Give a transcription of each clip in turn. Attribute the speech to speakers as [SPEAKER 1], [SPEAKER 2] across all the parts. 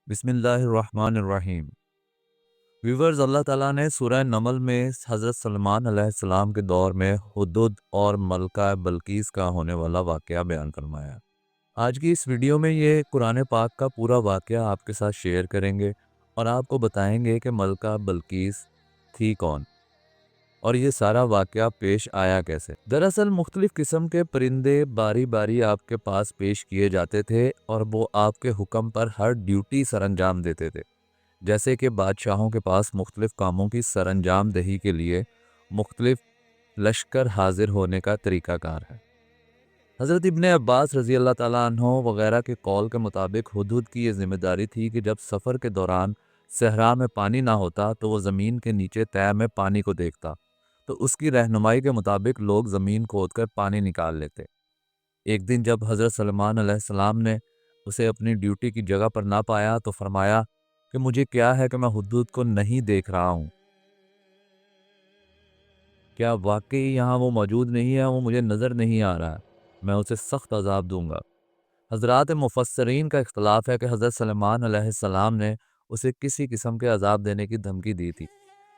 [SPEAKER 1] बिस्मिल्लाहिर्रहमानिर्रहीम। व्यूवर्स, अल्लाह ताला ने सूरह नमल में हज़रत सलमान अलैहिस्सलाम के दौर में हुदुद और मलका बल्कीस का होने वाला वाक़या बयान फरमाया। आज की इस वीडियो में ये कुरान पाक का पूरा वाक़या आपके साथ शेयर करेंगे और आपको बताएंगे कि मलका बल्कीस थी कौन और ये सारा वाक़या पेश आया कैसे। दरअसल मुख्तलिफ़ किस्म के परिंदे बारी बारी आपके पास पेश किए जाते थे और वो आपके हुक्म पर हर ड्यूटी सरअंजाम देते थे। जैसे कि बादशाहों के पास मुख्तलिफ़ कामों की सरअंजाम दही के लिए मुख्तलिफ़ लश्कर हाजिर होने का तरीक़ाकार है। हज़रत इब्ने अब्बास रज़ी अल्लाह ताला अन्हो वग़ैरह के कौल के मुताबिक हुदूद की ये ज़िम्मेदारी थी कि जब सफ़र के दौरान सहरा में पानी ना होता तो वो ज़मीन के नीचे तह में पानी को देखता, तो उसकी रहनुमाई के मुताबिक लोग ज़मीन खोद कर पानी निकाल लेते। एक दिन जब हज़रत सलमान अलैहिस्सलाम ने उसे अपनी ड्यूटी की जगह पर ना पाया तो फरमाया कि मुझे क्या है कि मैं हुदूद को नहीं देख रहा हूँ, क्या वाकई यहाँ वो मौजूद नहीं है, वो मुझे नज़र नहीं आ रहा है, मैं उसे सख्त अजाब दूंगा। हज़रात मुफस्सरीन का इख्तलाफ है कि हज़रत सलमान अलैहिस्सलाम ने उसे किसी किस्म के अजाब देने की धमकी दी थी।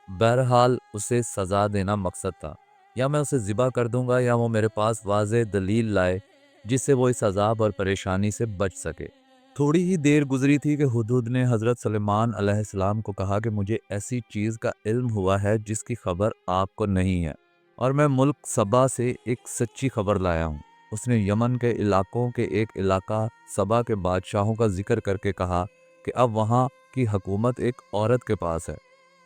[SPEAKER 1] बहरहाल उसे सज़ा देना मकसद था, या मैं उसे ज़िबा कर दूंगा या वो मेरे पास वाज़ेह दलील लाए जिससे वो इस अजाब और परेशानी से बच सके। थोड़ी ही देर गुजरी थी कि हुदूद ने हज़रत सलेमान अलैहिस्सलाम को कहा कि मुझे ऐसी चीज़ का इल्म हुआ है जिसकी खबर आपको नहीं है, और मैं मुल्क सबा से एक सच्ची खबर लाया हूँ। उसने यमन के इलाकों के एक इलाका सबा के बादशाहों का जिक्र करके कहा कि अब वहाँ की हुकूमत एक औरत के पास है,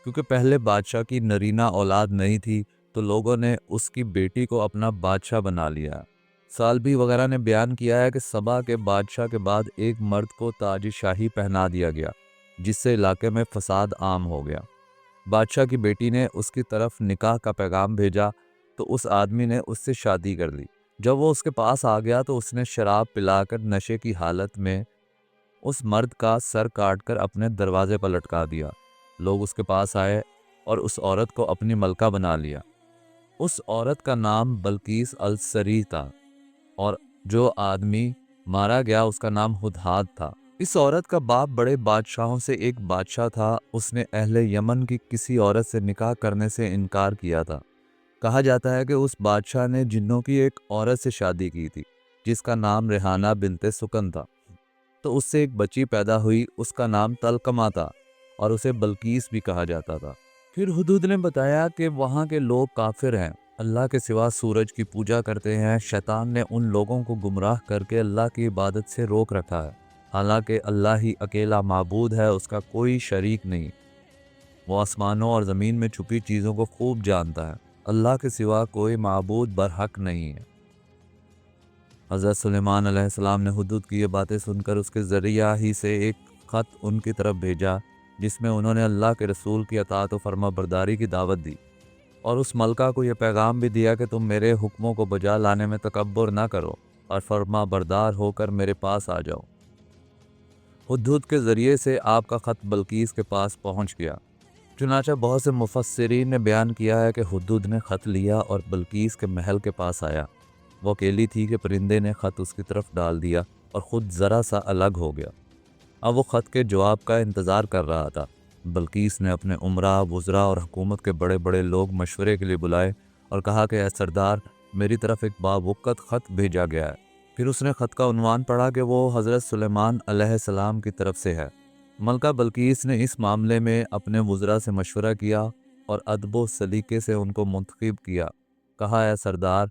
[SPEAKER 1] क्योंकि पहले बादशाह की नरीना औलाद नहीं थी तो लोगों ने उसकी बेटी को अपना बादशाह बना लिया। सालबी वगैरह ने बयान किया है कि सबा के बादशाह के बाद एक मर्द को ताज शाही पहना दिया गया, जिससे इलाके में फसाद आम हो गया। बादशाह की बेटी ने उसकी तरफ निकाह का पैगाम भेजा तो उस आदमी ने उससे शादी कर ली। जब वो उसके पास आ गया तो उसने शराब पिलाकर नशे की हालत में उस मर्द का सर काटकर अपने दरवाजे पर लटका दिया। लोग उसके पास आए और उस औरत को अपनी मलका बना लिया। उस औरत का नाम बल्कीस अल सरी था और जो आदमी मारा गया उसका नाम हुदहाद था। इस औरत का बाप बड़े बादशाहों से एक बादशाह था। उसने अहले यमन की किसी औरत से निकाह करने से इनकार किया था। कहा जाता है कि उस बादशाह ने जिन्नों की एक औरत से शादी की थी जिसका नाम रेहाना बिनते सुकन था, तो उससे एक बच्ची पैदा हुई, उसका नाम तलकमा था और उसे बल्कीस भी कहा जाता था। फिर हुदूद ने बताया कि वहाँ के लोग काफिर हैं, अल्लाह के सिवा सूरज की पूजा करते हैं। शैतान ने उन लोगों को गुमराह करके अल्लाह की इबादत से रोक रखा है, हालांकि अल्लाह ही अकेला माबूद है, उसका कोई शरीक नहीं। वो आसमानों और ज़मीन में छुपी चीज़ों को खूब जानता है। अल्लाह के सिवा कोई माबूद बरहक नहीं है। हज़रत सुलेमान अलैहिस्सलाम ने हुदूद की ये बातें सुनकर उसके ज़रिया ही से एक ख़त उनकी तरफ भेजा, जिसमें उन्होंने अल्लाह के रसूल की अताअत व फर्माबरदारी की दावत दी और उस मलका को यह पैगाम भी दिया कि तुम मेरे हुक्मों को बजा लाने में तकब्बुर ना करो और फर्मा बरदार होकर मेरे पास आ जाओ। हुदूद के ज़रिए से आपका ख़त बल्कीस के पास पहुँच गया। चुनांचे बहुत से मुफस्सिरीन ने बयान किया है कि हुदूद ने ख़त लिया और बल्कीस के महल के पास आया। वो अकेली थी कि परिंदे ने ख़त उसकी तरफ डाल दिया और ख़ुद ज़रा सा अलग हो गया। अब वो ख़त के जवाब का इंतज़ार कर रहा था। बल्कीस ने अपने उमरा, वज़रा और हुकूमत के बड़े बड़े लोग मशवरे के लिए बुलाए और कहा कि ऐ सरदार, मेरी तरफ एक बावक़्त ख़त भेजा गया है। फिर उसने ख़त का उन्वान पढ़ा कि वो हज़रत सुलेमान अलैहिस्सलाम की तरफ से है। मलका बल्कीस ने इस मामले में अपने वज़रा से मशवरा किया और अदब व सलीके से उनको मुंतखब किया। कहा, ऐ सरदार,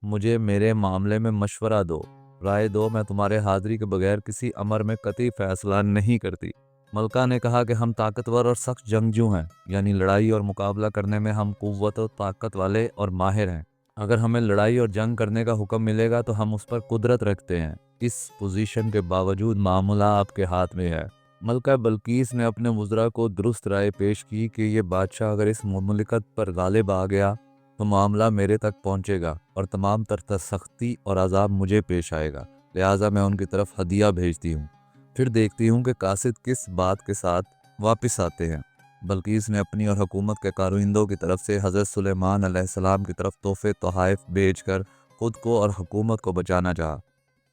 [SPEAKER 1] मुझे मेरे मामले में मशवरा दो, राय दो, मैं तुम्हारे हाज़िरी के बगैर किसी अमर में कतई फ़ैसला नहीं करती। मलका ने कहा कि हम ताकतवर और सख्त जंगजू हैं, यानी लड़ाई और मुकाबला करने में हम क़ुव्वत और ताकत वाले और माहिर हैं। अगर हमें लड़ाई और जंग करने का हुक्म मिलेगा तो हम उस पर कुदरत रखते हैं। इस पोजीशन के बावजूद मामला आपके हाथ में है। मलका बल्कीस ने अपने वज़रा को दुरुस्त राय पेश की कि ये बादशाह अगर इस मुमलिकत पर गालिब आ गया तो मामला मेरे तक पहुंचेगा और तमाम तर सख्ती और अजाब मुझे पेश आएगा, लिहाजा मैं उनकी तरफ हदिया भेजती हूँ, फिर देखती हूँ कि कासिद किस बात के साथ वापस आते हैं। बल्कीस ने अपनी और हुकूमत के कारुइंदों की तरफ से हज़रत सुलेमान अलैहिस्सलाम की तरफ तोहफ़े तोहाइफ भेज कर ख़ुद को और हुकूमत को बचाना चाहा।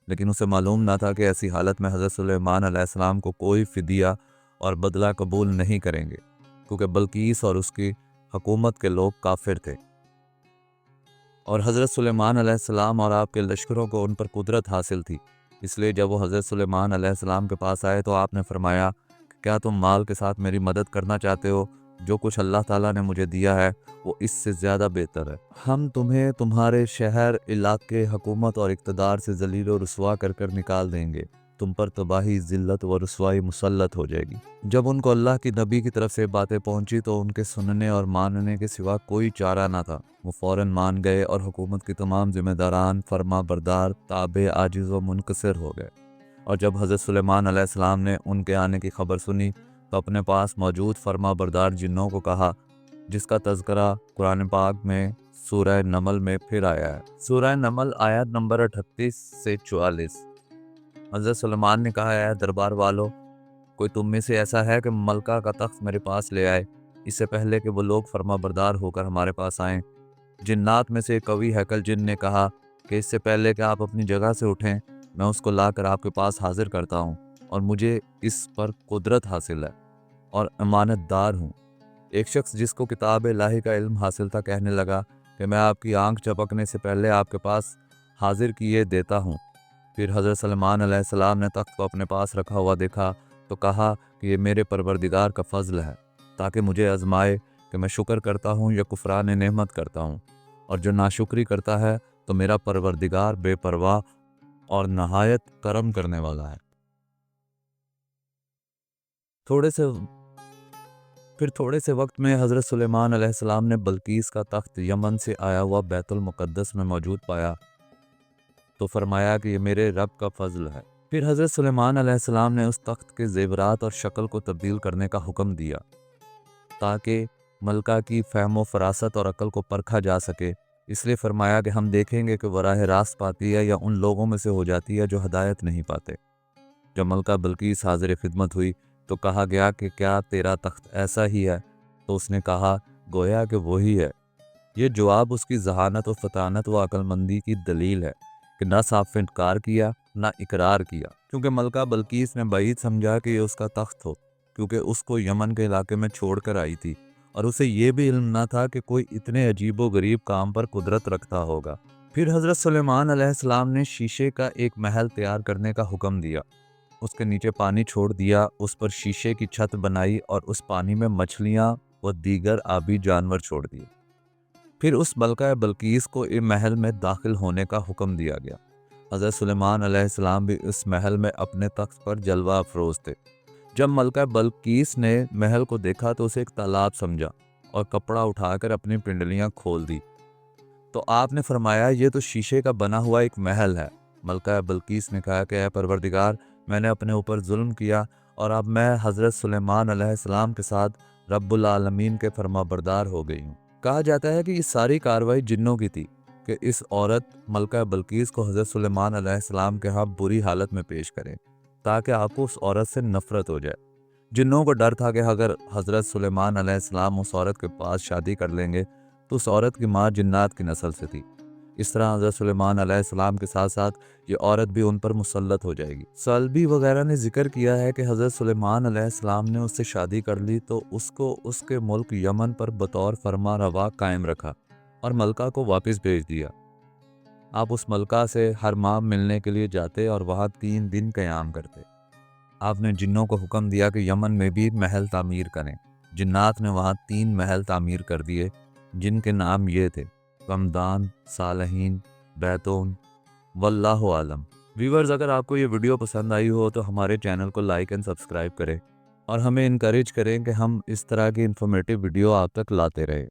[SPEAKER 1] لیکن اسے معلوم نہ تھا کہ ایسی حالت میں حضرت سلیمان علیہ السلام کو کوئی فدیہ اور بدلہ قبول نہیں کریں گے، کیونکہ بلقیس اور اس کی حکومت کے لوگ کافر تھے، اور حضرت سلیمان علیہ السلام اور آپ کے لشکروں کو ان پر قدرت حاصل تھی۔ اس لیے جب وہ حضرت سلیمان علیہ السلام کے پاس آئے تو آپ نے فرمایا کہ کیا تم مال کے ساتھ میری مدد کرنا چاہتے ہو؟ جو کچھ اللہ تعالیٰ نے مجھے دیا ہے وہ اس سے زیادہ بہتر ہے۔ ہم تمہیں تمہارے شہر، علاقے، حکومت اور اقتدار سے ذلیل و رسوا کر نکال دیں گے۔ تم پر تباہی، ذلت و رسوائی مسلط ہو جائے گی۔ جب ان کو اللہ کی نبی کی طرف سے باتیں پہنچی تو ان کے سننے اور ماننے کے سوا کوئی چارہ نہ تھا۔ وہ فوراً مان گئے اور حکومت کے تمام ذمہ داران فرما بردار، تابع، عاجز و منکسر ہو گئے۔ اور جب حضرت سلیمان علیہ السلام نے ان کے آنے کی خبر سنی تو اپنے پاس موجود فرما بردار جنوں کو کہا، جس کا تذکرہ قرآن پاک میں سورہ نمل میں پھر آیا ہے۔ سورہ نمل آیت نمبر 38 سے 44۔ حضرت سلیمان نے کہا، اے دربار والو، کوئی تم میں سے ایسا ہے کہ ملکہ کا تخت میرے پاس لے آئے، اس سے پہلے کہ وہ لوگ فرما بردار ہو کر ہمارے پاس آئیں؟ جنات میں سے ایک قوی ہیکل جن نے کہا کہ اس سے پہلے کہ آپ اپنی جگہ سے اٹھیں میں اس کو لا کر آپ کے پاس حاضر کرتا ہوں، اور مجھے اس پر قدرت حاصل ہے اور امانت دار ہوں۔ ایک شخص جس کو کتاب الہی کا علم حاصل تھا کہنے لگا کہ میں آپ کی آنکھ چپکنے سے پہلے آپ کے پاس حاضر کیے دیتا ہوں۔ پھر حضرت سلیمان علیہ السلام نے تخت کو اپنے پاس رکھا ہوا دیکھا تو کہا کہ یہ میرے پروردگار کا فضل ہے، تاکہ مجھے آزمائے کہ میں شکر کرتا ہوں یا کفران نعمت کرتا ہوں، اور جو ناشکری کرتا ہے تو میرا پروردگار بے پرواہ اور نہایت کرم کرنے والا ہے۔ تھوڑے سے وقت میں حضرت سلیمان علیہ السلام نے بلقیس کا تخت یمن سے آیا ہوا بیت المقدس میں موجود پایا تو فرمایا کہ یہ میرے رب کا فضل ہے۔ پھر حضرت سلیمان علیہ السلام نے اس تخت کے زیورات اور شکل کو تبدیل کرنے کا حکم دیا تاکہ ملکہ کی فہم و فراست اور عقل کو پرکھا جا سکے۔ اس لیے فرمایا کہ ہم دیکھیں گے کہ وہ راہ راست پاتی ہے یا ان لوگوں میں سے ہو جاتی ہے جو ہدایت نہیں پاتے۔ جب ملکہ بلقیس حاضر خدمت ہوئی تو کہا گیا کہ کیا تیرا تخت ایسا ہی ہے؟ تو اس نے کہا گویا کہ وہی ہے۔ یہ جواب اس کی ذہانت و فطانت و عقل مندی کی دلیل ہے کہ نہ صاف انکار کیا نہ اقرار کیا، کیونکہ ملکہ بلقیس نے بعید سمجھا کہ یہ اس کا تخت ہو، کیونکہ اس کو یمن کے علاقے میں چھوڑ کر آئی تھی اور اسے یہ بھی علم نہ تھا کہ کوئی اتنے عجیب و غریب کام پر قدرت رکھتا ہوگا۔ پھر حضرت سلیمان علیہ السلام نے شیشے کا ایک محل تیار کرنے کا حکم دیا، اس کے نیچے پانی چھوڑ دیا، اس پر شیشے کی چھت بنائی اور اس پانی میں مچھلیاں و دیگر آبی جانور چھوڑ دیے۔ پھر اس ملکہ بلقیس کو اس محل میں داخل ہونے کا حکم دیا گیا۔ حضرت سلیمان علیہ السلام بھی اس محل میں اپنے تخت پر جلوہ افروز تھے۔ جب ملکہ بلقیس نے محل کو دیکھا تو اسے ایک تالاب سمجھا اور کپڑا اٹھا کر اپنی پنڈلیاں کھول دی، تو آپ نے فرمایا یہ تو شیشے کا بنا ہوا ایک محل ہے۔ ملکہ بلقیس نے کہا کہ اے پروردگار، میں نے اپنے اوپر ظلم کیا اور اب میں حضرت سلیمان علیہ السلام کے ساتھ رب العالمین کے فرما بردار ہو گئی ہوں۔ کہا جاتا ہے کہ یہ ساری کاروائی جنوں کی تھی کہ اس عورت ملکہ بلقیس کو حضرت سلیمان علیہ السلام کے ہاں بری حالت میں پیش کریں تاکہ آپ کو اس عورت سے نفرت ہو جائے۔ جنوں کو ڈر تھا کہ اگر حضرت سلیمان علیہ السلام اس عورت کے پاس شادی کر لیں گے تو اس عورت کی ماں جنات کی نسل سے تھی، اس طرح حضرت سلیمان علیہ السلام کے ساتھ ساتھ یہ عورت بھی ان پر مسلط ہو جائے گی۔ سلبی وغیرہ نے ذکر کیا ہے کہ حضرت سلیمان علیہ السلام نے اس سے شادی کر لی تو اس کو اس کے ملک یمن پر بطور فرما روا قائم رکھا اور ملکہ کو واپس بھیج دیا۔ آپ اس ملکہ سے ہر ماہ ملنے کے لیے جاتے اور وہاں 3 دن قیام کرتے۔ آپ نے جنوں کو حکم دیا کہ یمن میں بھی محل تعمیر کریں۔ جنات نے وہاں 3 محل تعمیر کر دیے جن کے نام یہ تھے: رمضان، صالحین، بیتون، واللہ عالم۔ ویورز، اگر آپ کو یہ ویڈیو پسند آئی ہو تو ہمارے چینل کو لائک اینڈ سبسکرائب کریں اور ہمیں انکریج کریں کہ ہم اس طرح کی انفارمیٹیو ویڈیو آپ تک لاتے رہیں۔